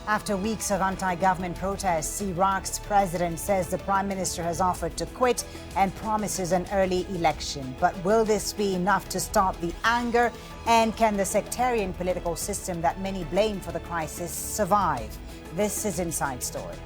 After weeks of anti-government protests, Iraq's president says the prime minister has offered to quit and promises an early election. But will this be enough to stop the anger? And can the sectarian political system that many blame for the crisis survive? This is Inside Story.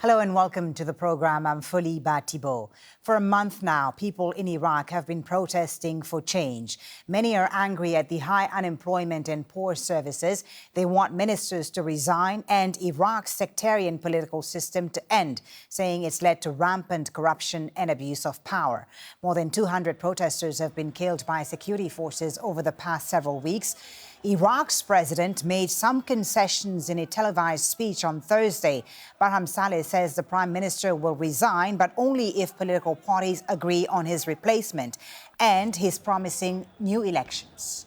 Hello and welcome to the program. I'm Foliba Thibault. For a month now, people in Iraq have been protesting for change. Many are angry at the high unemployment and poor services. They want ministers to resign and Iraq's sectarian political system to end, saying it's led to rampant corruption and abuse of power. More than 200 protesters have been killed by security forces over the past several weeks. Iraq's president made some concessions in a televised speech on Thursday. Barham Saleh says the prime minister will resign, but only if political parties agree on his replacement. And he's promising new elections.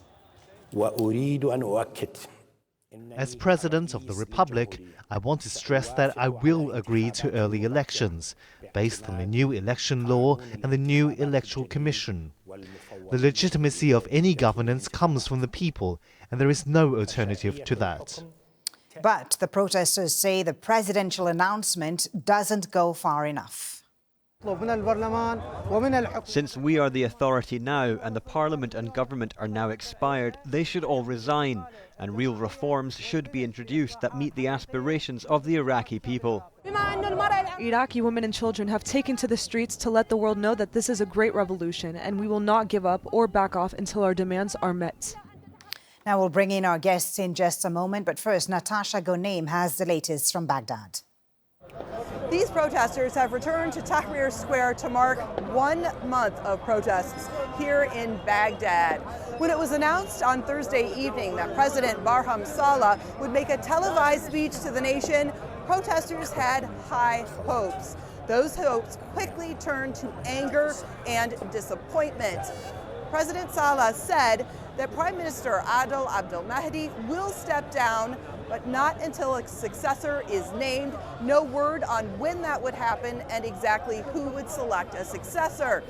As President of the Republic, I want to stress that I will agree to early elections, based on the new election law and the new electoral commission. The legitimacy of any governance comes from the people, and there is no alternative to that. But the protesters say the presidential announcement doesn't go far enough. Since we are the authority now and the parliament and government are now expired, they should all resign and real reforms should be introduced that meet the aspirations of the Iraqi people. Iraqi women and children have taken to the streets to let the world know that this is a great revolution and we will not give up or back off until our demands are met. Now we'll bring in our guests in just a moment, but first, Natasha Ghonaim has the latest from Baghdad. These protesters have returned to Tahrir Square to mark 1 month of protests here in Baghdad. When it was announced on Thursday evening that President Barham Saleh would make a televised speech to the nation, protesters had high hopes. Those hopes quickly turned to anger and disappointment. President Saleh said that Prime Minister Adel Abdel Mahdi will step down, but not until a successor is named. No word on when that would happen and exactly who would select a successor.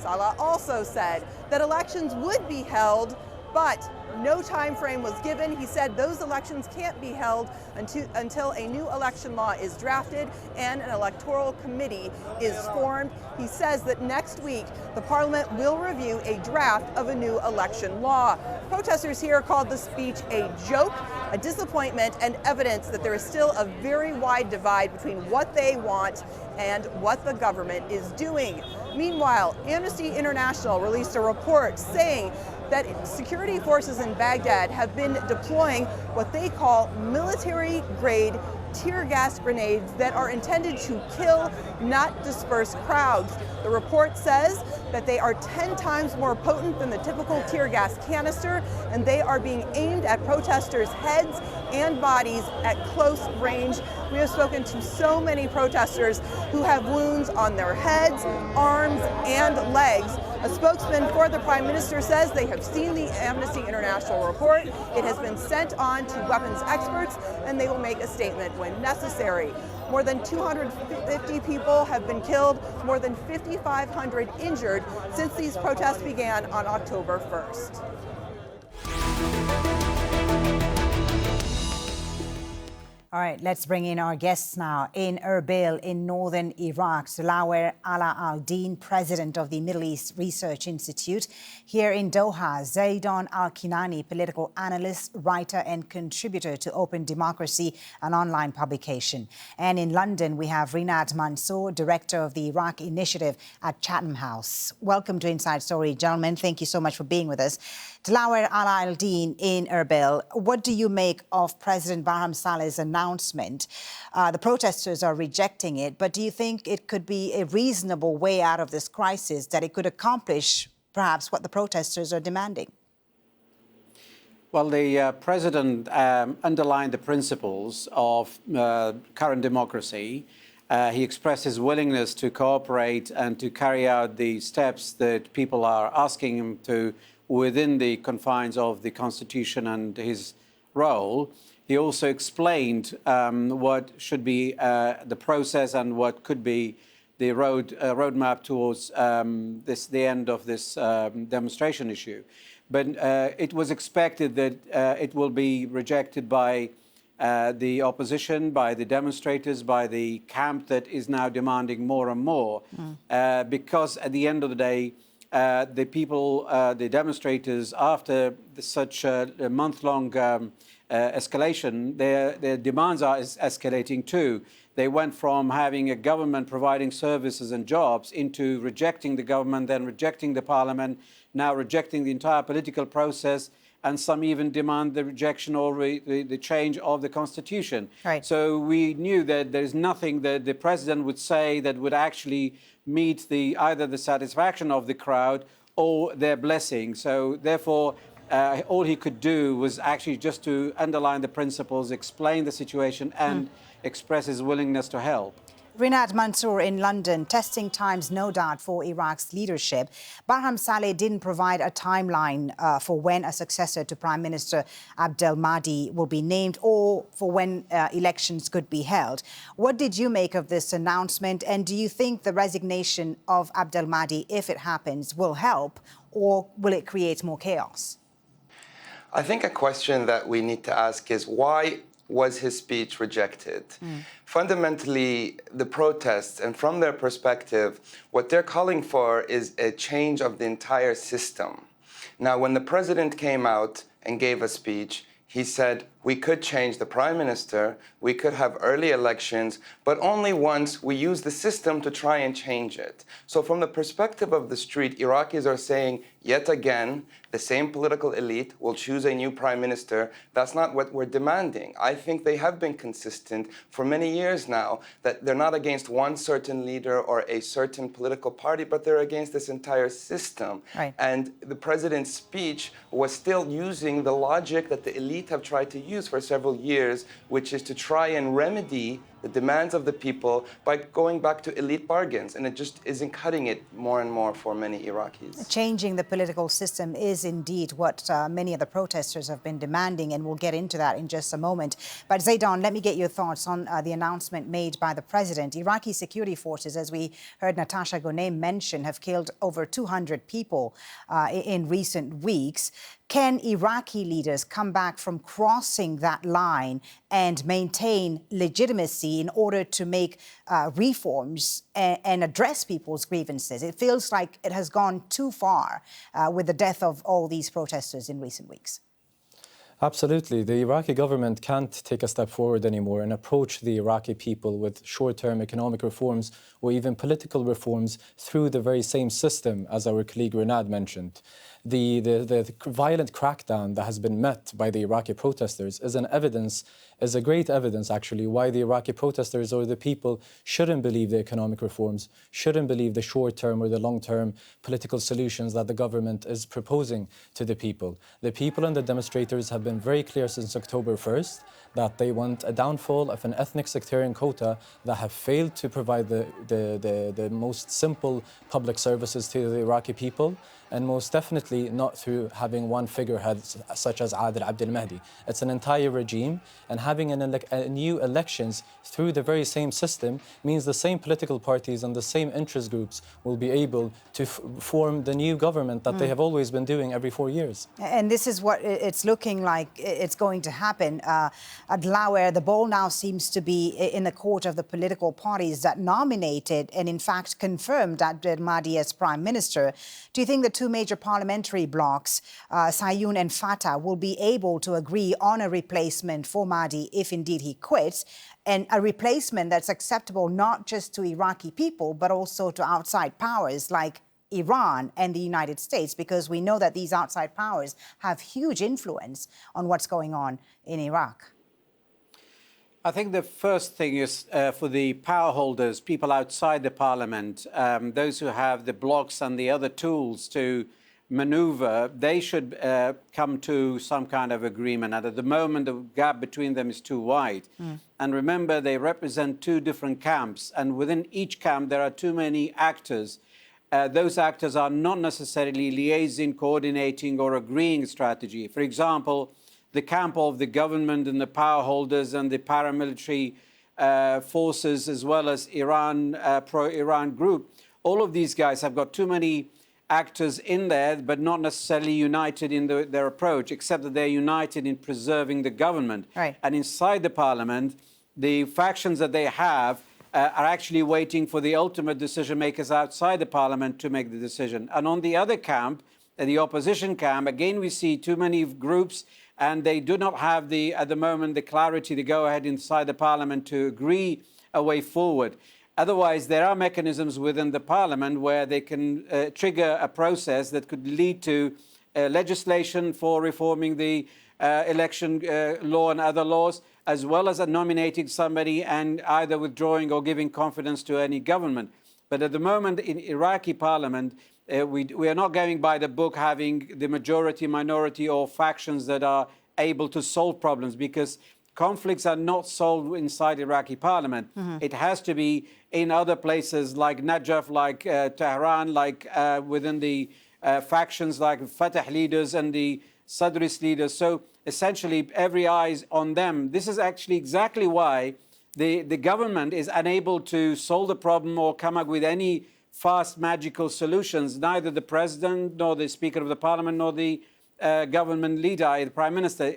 Saleh also said that elections would be held, but no time frame was given. He said those elections can't be held until a new election law is drafted and an electoral committee is formed. He says that next week the parliament will review a draft of a new election law. Protesters here called the speech a joke, a disappointment, and evidence that there is still a very wide divide between what they want and what the government is doing. Meanwhile, Amnesty International released a report saying that security forces in Baghdad have been deploying what they call military-grade tear gas grenades that are intended to kill, not disperse crowds. The report says that they are 10 times more potent than the typical tear gas canister, and they are being aimed at protesters' heads and bodies at close range. We have spoken to so many protesters who have wounds on their heads, arms, and legs. A spokesman for the Prime Minister says they have seen the Amnesty International report. It has been sent on to weapons experts, and they will make a statement when necessary. More than 250 people have been killed, more than 5,500 injured since these protests began on October 1st. All right, let's bring in our guests now. In Erbil, in northern Iraq, Zulawer Ala Al-Din, president of the Middle East Research Institute. Here in Doha, Zaidon Al-Kinani, political analyst, writer and contributor to Open Democracy, an online publication. And in London, we have Rinat Mansour, director of the Iraq Initiative at Chatham House. Welcome to Inside Story, gentlemen. Thank you so much for being with us. Zulawer Ala Al-Din in Erbil, what do you make of President Barham Saleh's announcement? The protesters are rejecting it, but do you think it could be a reasonable way out of this crisis, that it could accomplish perhaps what the protesters are demanding? Well, the president underlined the principles of current democracy. He expressed his willingness to cooperate and to carry out the steps that people are asking him to within the confines of the Constitution and his role. he also explained what should be the process and what could be the roadmap towards the end of this demonstration issue. But it was expected that it will be rejected by the opposition, by the demonstrators, by the camp that is now demanding more and more, because at the end of the day, the people, the demonstrators, after such a month-long escalation, their demands are escalating too. They went from having a government providing services and jobs into rejecting the government, then rejecting the parliament, now rejecting the entire political process, and some even demand the rejection or the change of the constitution. Right. So we knew that there's nothing that the president would say that would actually meet either the satisfaction of the crowd or their blessing. So therefore, all he could do was actually just to underline the principles, explain the situation, and express his willingness to help. Rinat Mansour in London, testing times, no doubt, for Iraq's leadership. Barham Saleh didn't provide a timeline for when a successor to Prime Minister Abdel Mahdi will be named or for when elections could be held. What did you make of this announcement? And do you think the resignation of Abdel Mahdi, if it happens, will help, or will it create more chaos? I think a question that we need to ask is why was his speech rejected? Fundamentally, the protests, and from their perspective, what they're calling for is a change of the entire system. Now, when the president came out and gave a speech, he said, we could change the prime minister, we could have early elections, but only once we use the system to try and change it. So from the perspective of the street, Iraqis are saying, yet again, the same political elite will choose a new prime minister. That's not what we're demanding. I think they have been consistent for many years now that they're not against one certain leader or a certain political party, but they're against this entire system. Right. And the president's speech was still using the logic that the elite have tried to use for several years, which is to try and remedy the demands of the people by going back to elite bargains. And it just isn't cutting it more and more for many Iraqis. Changing the political system is indeed what many of the protesters have been demanding, and we'll get into that in just a moment. But Zaidan, let me get your thoughts on the announcement made by the president. Iraqi security forces, as we heard Natasha Ghounem mention, have killed over 200 people in recent weeks. Can Iraqi leaders come back from crossing that line and maintain legitimacy in order to make reforms and address people's grievances? It feels like it has gone too far with the death of all these protesters in recent weeks. Absolutely. The Iraqi government can't take a step forward anymore and approach the Iraqi people with short-term economic reforms or even political reforms through the very same system as our colleague Rinat mentioned. The violent crackdown that has been met by the Iraqi protesters is a great evidence actually why the Iraqi protesters or the people shouldn't believe the economic reforms, shouldn't believe the short-term or the long-term political solutions that the government is proposing to the people. The people and the demonstrators have been very clear since October 1st that they want a downfall of an ethnic sectarian quota that have failed to provide the most simple public services to the Iraqi people, and most definitely not through having one figurehead such as Adil Abdel Mahdi. It's an entire regime, and having new elections through the very same system means the same political parties and the same interest groups will be able to form the new government that they have always been doing every 4 years. And this is what it's looking like it's going to happen. Adlawer, the ball now seems to be in the court of the political parties that nominated and in fact confirmed Abdel Mahdi as prime minister. Do you think the two major parliamentary blocs, Sayoun and Fatah, will be able to agree on a replacement for Mahdi if indeed he quits, and a replacement that's acceptable not just to Iraqi people, but also to outside powers like Iran and the United States, because we know that these outside powers have huge influence on what's going on in Iraq? I think the first thing is for the power holders, people outside the parliament, those who have the blocks and the other tools to maneuver, they should come to some kind of agreement. And at the moment, the gap between them is too wide. And remember, they represent two different camps. And within each camp, there are too many actors. Those actors are not necessarily liaising, coordinating, or agreeing strategy. For example, the camp of the government and the power holders and the paramilitary forces, as well as Iran, pro-Iran group. All of these guys have got too many actors in there, but not necessarily united in their approach, except that they're united in preserving the government. Right. And inside the parliament, the factions that they have are actually waiting for the ultimate decision makers outside the parliament to make the decision. And on the other camp, the opposition camp, again, we see too many groups, and they do not have at the moment, the clarity to go ahead inside the parliament to agree a way forward. Otherwise, there are mechanisms within the parliament where they can trigger a process that could lead to legislation for reforming the election law and other laws, as well as nominating somebody and either withdrawing or giving confidence to any government. But at the moment in Iraqi parliament, we are not going by the book, having the majority, minority or factions that are able to solve problems, because conflicts are not solved inside Iraqi parliament. It has to be in other places like Najaf, like Tehran, like within the factions like Fatah leaders and the Sadrist leaders. So essentially every eye is on them. This is actually exactly why the government is unable to solve the problem or come up with any fast magical solutions. Neither the president nor the speaker of the parliament nor the government leader, the prime minister,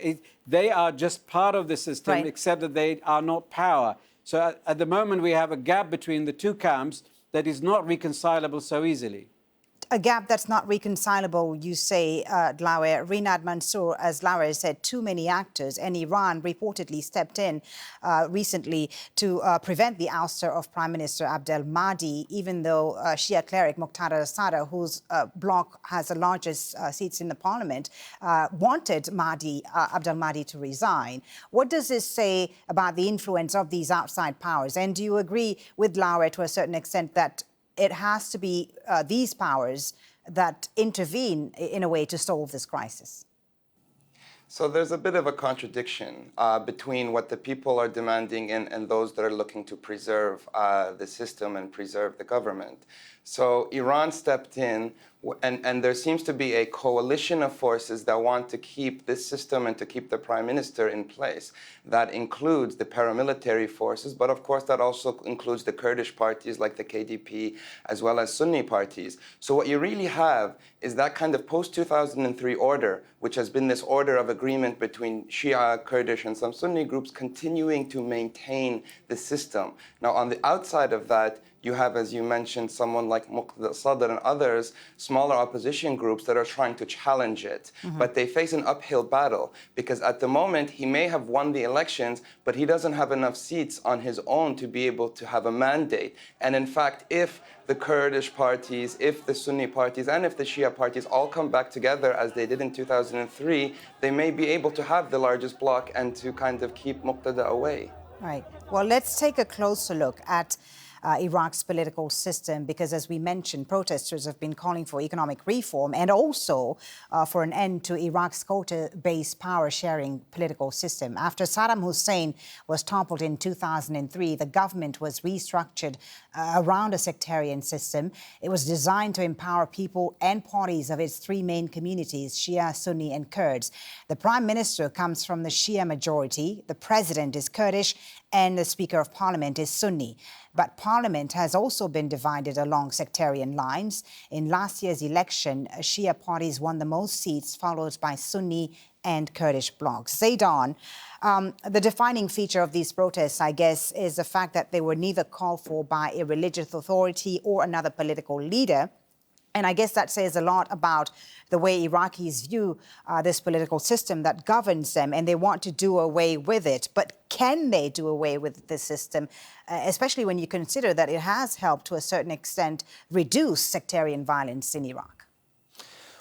they are just part of the system, right, except that they are not power. So at the moment we have a gap between the two camps that is not reconcilable so easily. A gap that's not reconcilable, you say, Dlawer. Rinad Mansour, as Dlawer said, too many actors, and Iran reportedly stepped in recently to prevent the ouster of Prime Minister Abdel Mahdi, even though Shia cleric Muqtada al-Sadr, whose bloc has the largest seats in the parliament, wanted Abdel Mahdi to resign. What does this say about the influence of these outside powers? And do you agree with Dlawer to a certain extent that it has to be these powers that intervene in a way to solve this crisis? So there's a bit of a contradiction between what the people are demanding and those that are looking to preserve the system and preserve the government. So Iran stepped in, and there seems to be a coalition of forces that want to keep this system and to keep the prime minister in place. That includes the paramilitary forces, but of course that also includes the Kurdish parties like the KDP, as well as Sunni parties. So what you really have is that kind of post-2003 order, which has been this order of agreement between Shia, Kurdish, and some Sunni groups continuing to maintain the system. Now, on the outside of that, you have, as you mentioned, someone like Muqtada al-Sadr and others, smaller opposition groups that are trying to challenge it. But they face an uphill battle, because at the moment he may have won the elections, but he doesn't have enough seats on his own to be able to have a mandate. And in fact, if the Kurdish parties, if the Sunni parties, and if the Shia parties all come back together as they did in 2003, they may be able to have the largest bloc and to kind of keep Muqtada away. Right. Well, let's take a closer look at Iraq's political system, because, as we mentioned, protesters have been calling for economic reform and also for an end to Iraq's quota-based power-sharing political system. After Saddam Hussein was toppled in 2003, the government was restructured around a sectarian system. It was designed to empower people and parties of its three main communities, Shia, Sunni and Kurds. The prime minister comes from the Shia majority, the president is Kurdish, and the Speaker of Parliament is Sunni. But Parliament has also been divided along sectarian lines. In last year's election, Shia parties won the most seats, followed by Sunni and Kurdish blocs. Zaidan, the defining feature of these protests, I guess, is the fact that they were neither called for by a religious authority or another political leader. And I guess that says a lot about the way Iraqis view this political system that governs them, and they want to do away with it. But can they do away with this system, especially when you consider that it has helped to a certain extent reduce sectarian violence in Iraq?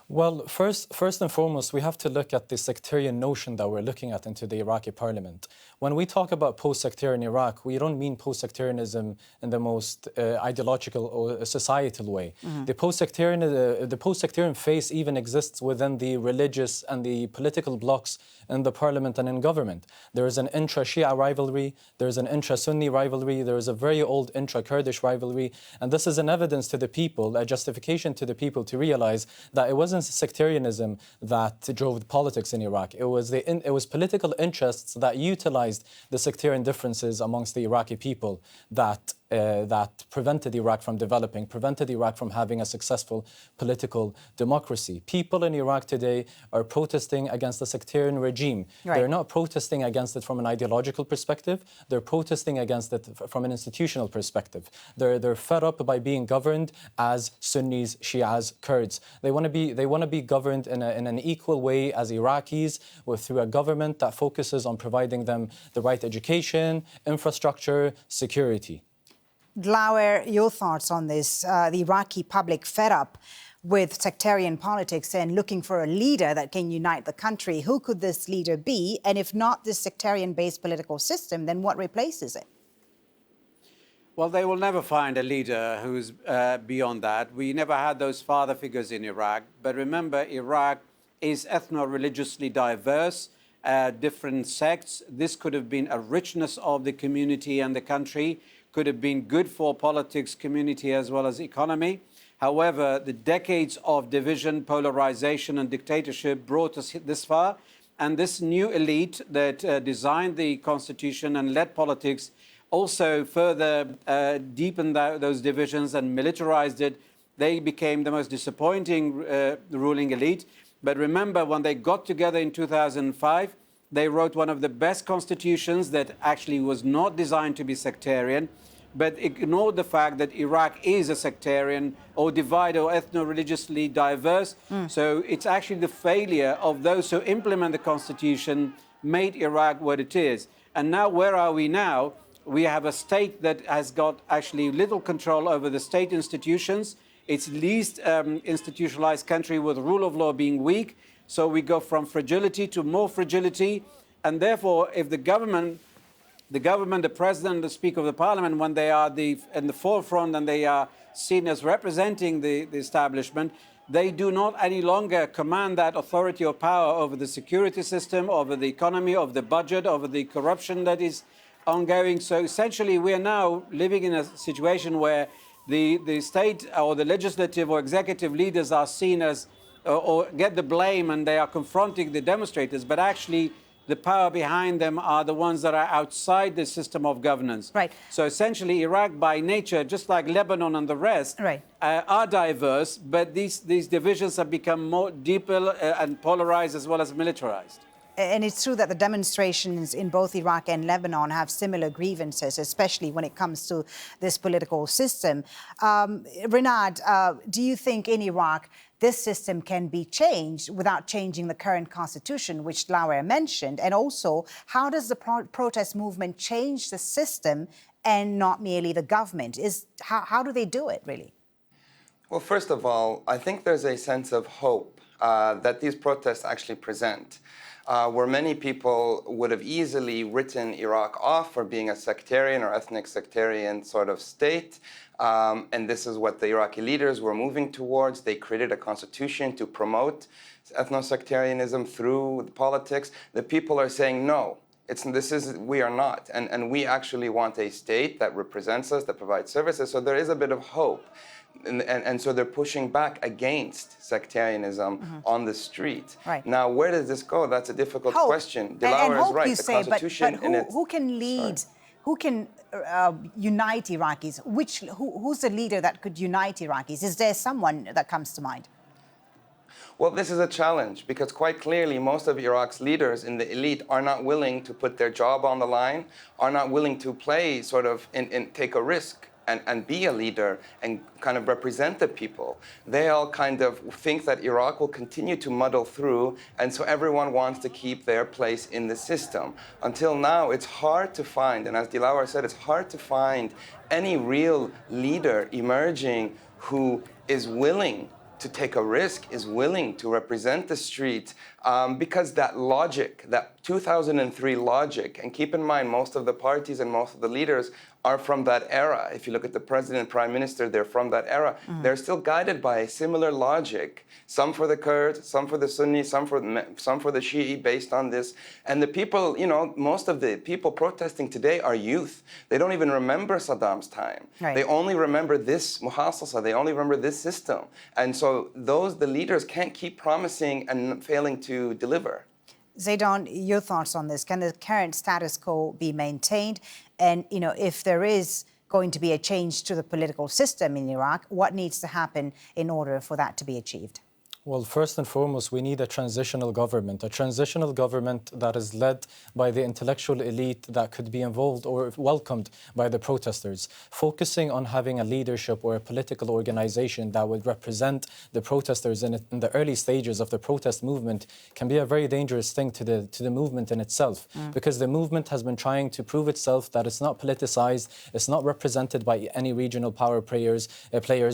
Well, first and foremost, we have to look at the sectarian notion that we're looking at into the Iraqi parliament. When we talk about post-sectarian Iraq, we don't mean post-sectarianism in the most ideological or societal way. The post-sectarian phase even exists within the religious and the political blocs in the parliament and in government. There is an intra-Shia rivalry, there is an intra-Sunni rivalry, there is a very old intra-Kurdish rivalry, and this is an evidence to the people, a justification to the people to realize that it wasn't wasn't sectarianism that drove the politics in Iraq. It was political interests that utilized the sectarian differences amongst the Iraqi people that prevented Iraq from developing, prevented Iraq from having a successful political democracy. People in Iraq today are protesting against the sectarian regime. Right. They're not protesting against it from an ideological perspective. They're protesting against it from an institutional perspective. They're fed up by being governed as Sunnis, Shias, Kurds. They want to be governed in an equal way as Iraqis, through a government that focuses on providing them the right education, infrastructure, security. Dilawar, your thoughts on this? The Iraqi public fed up with sectarian politics and looking for a leader that can unite the country. Who could this leader be? And if not this sectarian-based political system, then what replaces it? Well, they will never find a leader who's beyond that. We never had those father figures in Iraq. But remember, Iraq is ethno-religiously diverse, different sects. This could have been a richness of the community and the country, could have been good for politics, community, as well as economy. However, the decades of division, polarization, and dictatorship brought us this far. And this new elite that designed the constitution and led politics also further deepened those divisions and militarized it. They became the most disappointing ruling elite. But remember, when they got together in 2005, they wrote one of the best constitutions that actually was not designed to be sectarian, but ignored the fact that Iraq is a sectarian or divided or ethno-religiously diverse. So it's actually the failure of those who implement the constitution made Iraq what it is. And now where are we now? We have a state that has got actually little control over the state institutions. It's least institutionalized country with rule of law being weak. So we go from fragility to more fragility. And therefore, if the government, the president, the speaker of the parliament, when they are in the forefront and they are seen as representing the establishment, they do not any longer command that authority or power over the security system, over the economy, over the budget, over the corruption that is ongoing. So essentially, we are now living in a situation where the state or the legislative or executive leaders are seen as or get the blame, and they are confronting the demonstrators, but actually the power behind them are the ones that are outside the system of governance. Right. So essentially, Iraq by nature, just like Lebanon and the rest, right, are diverse, but these divisions have become more deeper and polarized as well as militarized. And it's true that the demonstrations in both Iraq and Lebanon have similar grievances, especially when it comes to this political system. Renard, do you think in Iraq this system can be changed without changing the current constitution, which Dilawar mentioned? And also, how does the protest movement change the system and not merely the government? How do they do it, really? Well, first of all, I think there's a sense of hope that these protests actually present. Where many people would have easily written Iraq off for being a sectarian or ethnic sectarian sort of state. And this is what the Iraqi leaders were moving towards. They created a constitution to promote ethno-sectarianism through politics. The people are saying, no, we are not. And we actually want a state that represents us, that provides services. So there is a bit of hope. And so they're pushing back against sectarianism on the street. Right. Now, where does this go? That's a difficult question. Dilawar is right. The Constitution, but who can lead? Sorry. Who can unite Iraqis? Who's the leader that could unite Iraqis? Is there someone that comes to mind? Well, this is a challenge because quite clearly most of Iraq's leaders in the elite are not willing to put their job on the line, are not willing to play sort of and take a risk. And be a leader and kind of represent the people. They all kind of think that Iraq will continue to muddle through, and so everyone wants to keep their place in the system. Until now, it's hard to find, and as Dilawar said, it's hard to find any real leader emerging who is willing to take a risk, is willing to represent the street, because that logic, that 2003 logic, and keep in mind most of the parties and most of the leaders are from that era. If you look at the president and prime minister, they're from that era. They're still guided by a similar logic. Some for the Kurds, some for the Sunnis, some for the Shi'i, based on this. And the people, most of the people protesting today are youth. They don't even remember Saddam's time. Right. They only remember this muhassasa. They only remember this system. And so So the leaders can't keep promising and failing to deliver. Zaidan, your thoughts on this? Can the current status quo be maintained? And, if there is going to be a change to the political system in Iraq, what needs to happen in order for that to be achieved? Well, first and foremost, we need a transitional government that is led by the intellectual elite that could be involved or welcomed by the protesters. Focusing on having a leadership or a political organization that would represent the protesters in the early stages of the protest movement can be a very dangerous thing to the movement in itself, because the movement has been trying to prove itself that it's not politicized, it's not represented by any regional power players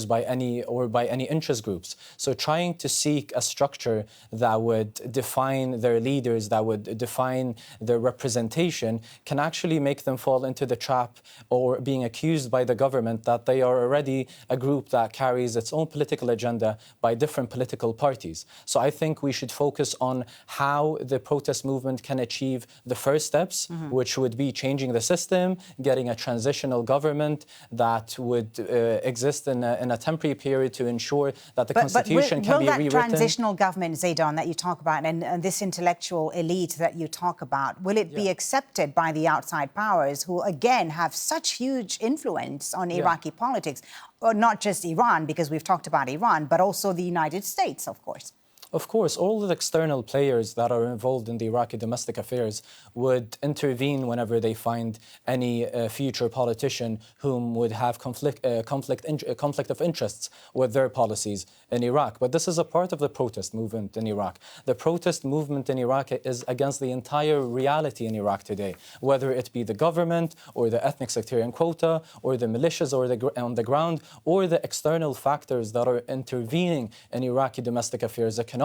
by any interest groups. So trying to seek a structure that would define their leaders, that would define their representation, can actually make them fall into the trap or being accused by the government that they are already a group that carries its own political agenda by different political parties. So I think we should focus on how the protest movement can achieve the first steps, which would be changing the system, getting a transitional government that would exist in a temporary period to ensure that the constitution can be rewritten. Transitional government, Zaidan, that you talk about, and this intellectual elite that you talk about, will it be accepted by the outside powers who, again, have such huge influence on Iraqi politics? Or not just Iran, because we've talked about Iran, but also the United States, of course. Of course, all the external players that are involved in the Iraqi domestic affairs would intervene whenever they find any future politician whom would have conflict of interests with their policies in Iraq. But this is a part of the protest movement in Iraq. The protest movement in Iraq is against the entire reality in Iraq today, whether it be the government or the ethnic sectarian quota or the militias or on the ground or the external factors that are intervening in Iraqi domestic affairs economically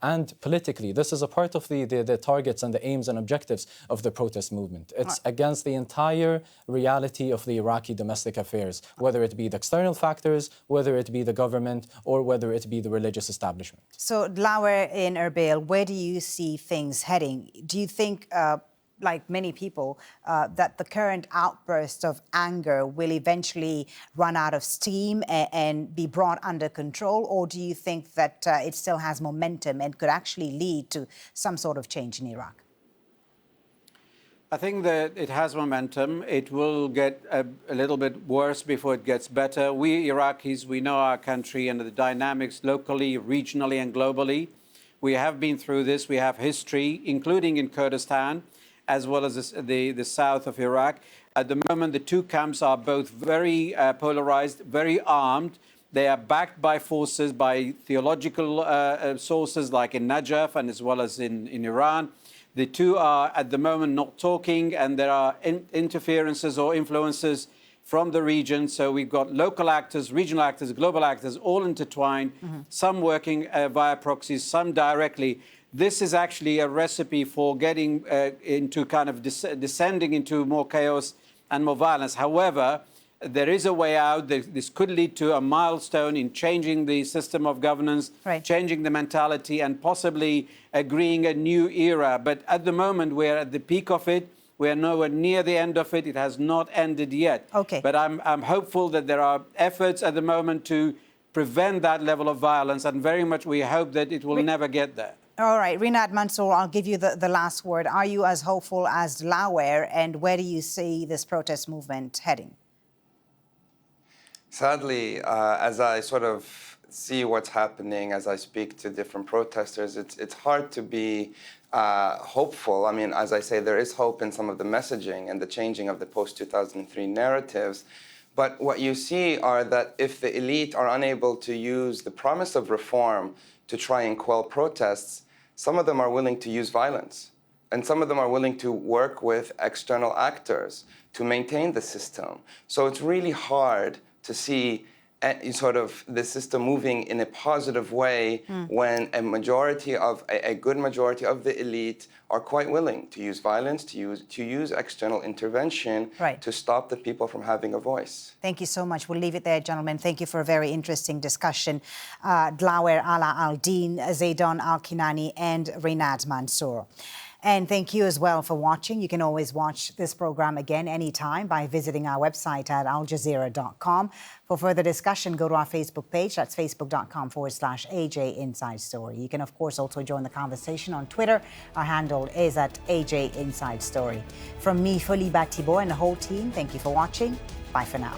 and politically. This is a part of the targets and the aims and objectives of the protest movement. It's against the entire reality of the Iraqi domestic affairs, whether it be the external factors, whether it be the government, or whether it be the religious establishment. So, Dlawar in Erbil, where do you see things heading? Do you think, like many people, that the current outburst of anger will eventually run out of steam and be brought under control? Or do you think that it still has momentum and could actually lead to some sort of change in Iraq? I think that it has momentum. It will get a little bit worse before it gets better. We Iraqis, we know our country and the dynamics locally, regionally and globally. We have been through this. We have history, including in Kurdistan, as well as the south of Iraq. At the moment, the two camps are both very polarized, very armed. They are backed by forces, by theological sources like in Najaf and as well as in Iran. The two are at the moment not talking, and there are interferences or influences from the region. So we've got local actors, regional actors, global actors, all intertwined, some working via proxies, some directly. This is actually a recipe for getting into kind of descending into more chaos and more violence. However, there is a way out. This could lead to a milestone in changing the system of governance, changing the mentality, and possibly agreeing a new era. But at the moment, we're at the peak of it. We're nowhere near the end of it. It has not ended yet. Okay. But I'm hopeful that there are efforts at the moment to prevent that level of violence, and very much we hope that it will never get there. All right, Rinat Mansour, I'll give you the last word. Are you as hopeful as Dlawar, and where do you see this protest movement heading? Sadly, as I sort of see what's happening, as I speak to different protesters, it's hard to be hopeful. I mean, as I say, there is hope in some of the messaging and the changing of the post-2003 narratives. But what you see are that if the elite are unable to use the promise of reform to try and quell protests, some of them are willing to use violence. And some of them are willing to work with external actors to maintain the system. So it's really hard to see sort of the system moving in a positive way when a good majority of the elite are quite willing to use violence, to use external intervention to stop the people from having a voice. Thank you so much. We'll leave it there, gentlemen. Thank you for a very interesting discussion. Dlawar Ala al-Din, Zaidan al-Kinani and Rinat Mansour. And thank you as well for watching. You can always watch this program again anytime by visiting our website at aljazeera.com. For further discussion, go to our Facebook page. That's facebook.com/AJ Inside Story. You can, of course, also join the conversation on Twitter. Our handle is at AJ Inside Story. From me, Foliba Thibault, and the whole team, thank you for watching. Bye for now.